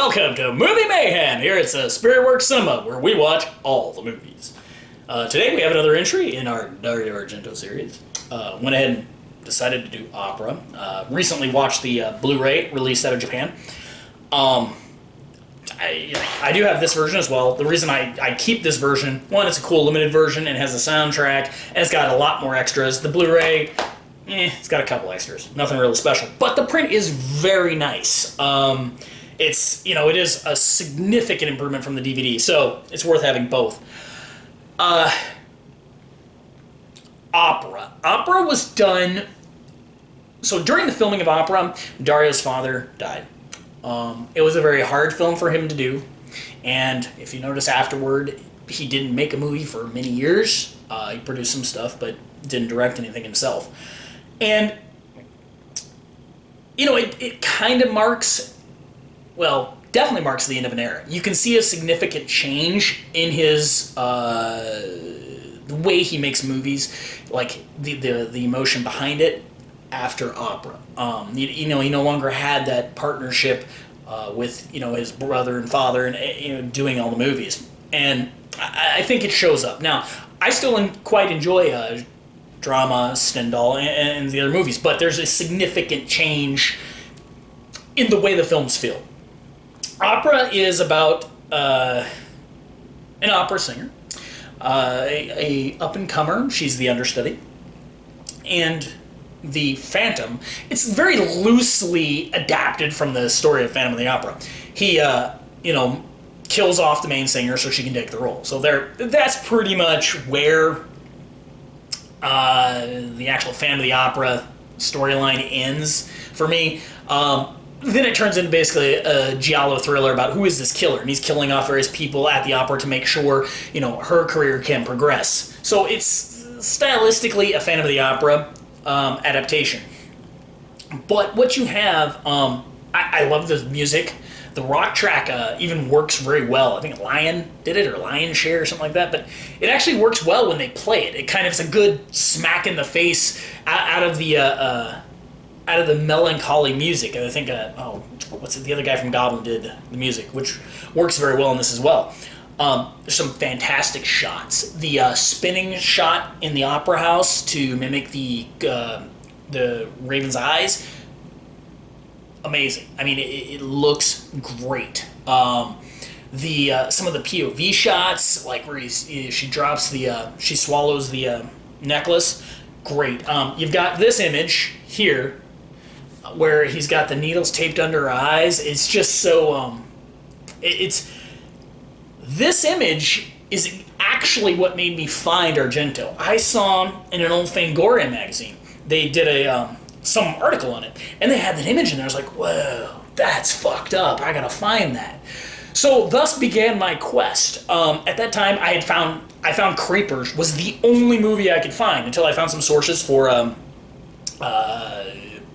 Welcome to Movie Mayhem. Here it's Spiritworks Cinema, where we watch all the movies. Today we have another entry in our Dario Argento series. Went ahead and decided to do opera. Recently watched the Blu-ray released out of Japan. I do have this version as well. The reason I keep this version, one, it's a cool limited version and has a soundtrack, and it's got a lot more extras. The Blu-ray, it's got a couple extras. Nothing really special. But the print is very nice. It is a significant improvement from the DVD, so it's worth having both. Opera. Opera was done... So during the filming of Opera, Dario's father died. It was a very hard film for him to do, and if you notice afterward, he didn't make a movie for many years. He produced some stuff, but didn't direct anything himself. And, it kind of marks... Well, definitely marks the end of an era. You can see a significant change in his the way he makes movies, like the emotion behind it after Opera. He no longer had that partnership with his brother and father and doing all the movies, and I think it shows up. Now, I still quite enjoy drama, Stendhal, and the other movies, but there's a significant change in the way the films feel. Opera is about an opera singer, a up-and-comer. She's the understudy. And the Phantom, it's very loosely adapted from the story of Phantom of the Opera. He, kills off the main singer so she can take the role. So that's pretty much where the actual Phantom of the Opera storyline ends for me. Then it turns into basically a giallo thriller about who is this killer, and he's killing off various people at the opera to make sure, her career can progress. So it's stylistically a Phantom of the Opera adaptation. But what you have, I love the music. The rock track even works very well. I think Lion did it, or Lion Share, or something like that. But it actually works well when they play it. It kind of is a good smack in the face out of the melancholy music. And I think, the other guy from Goblin did the music, which works very well in this as well. There's some fantastic shots. The spinning shot in the opera house to mimic the Raven's eyes, amazing. I mean, it looks great. Some of the POV shots, like where she drops she swallows the necklace, great. You've got this image here, where he's got the needles taped under her eyes. It's just so, this image is actually what made me find Argento. I saw in an old Fangoria magazine, they did some article on it, and they had that image in there. I was like, whoa, that's fucked up. I gotta find that. So thus began my quest. At that time, I found Creepers was the only movie I could find until I found some sources for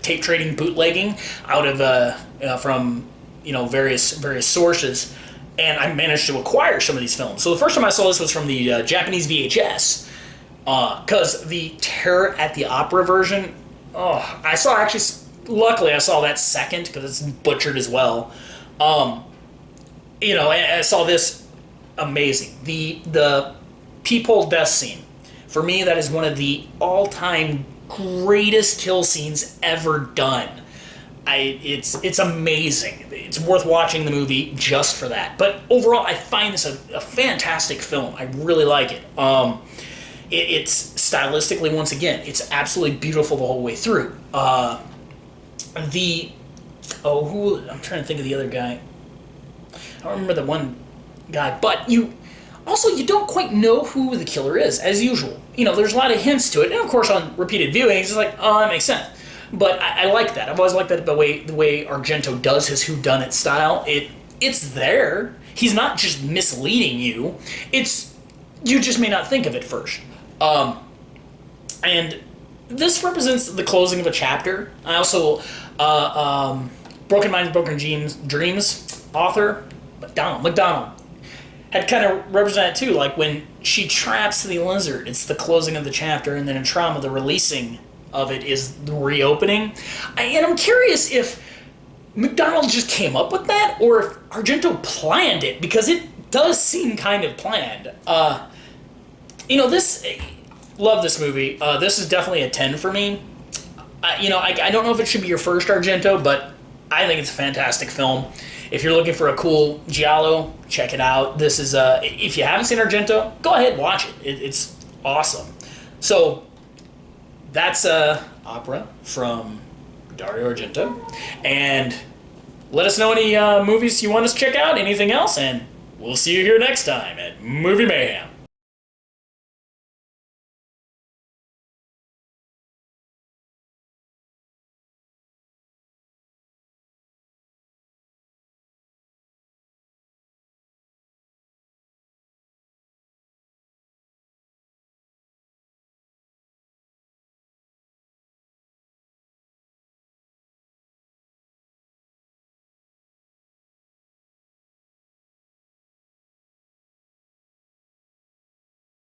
tape trading, bootlegging out of from various sources, and I managed to acquire some of these films. So the first time I saw this was from the Japanese VHS, because the Terror at the Opera version, luckily I saw that second because it's butchered as well. I saw this, amazing. The peephole death scene, for me, that is one of the all-time greatest kill scenes ever done. It's amazing. It's worth watching the movie just for that. But overall, I find this a fantastic film. I really like it. It's stylistically, once again, it's absolutely beautiful the whole way through. I'm trying to think of the other guy. I don't remember the one guy, but you don't quite know who the killer is, as usual. There's a lot of hints to it, and of course on repeated viewings, it's like, oh, that makes sense. But I like that. I've always liked that the way Argento does his whodunit style. It's there. He's not just misleading you. You just may not think of it first. And this represents the closing of a chapter. I also, Broken Minds, Broken Dreams author, McDonald, had kind of represented too, like when she traps the lizard, it's the closing of the chapter, and then in Trauma, the releasing of it is the reopening. And I'm curious if McDonald just came up with that, or if Argento planned it, because it does seem kind of planned. This, love this movie. This is definitely a 10 for me. I don't know if it should be your first Argento, but I think it's a fantastic film. If you're looking for a cool giallo, check it out. This is, if you haven't seen Argento, go ahead and watch it. It's awesome. So, that's Opera from Dario Argento. And let us know any movies you want us to check out, anything else, and we'll see you here next time at Movie Mayhem.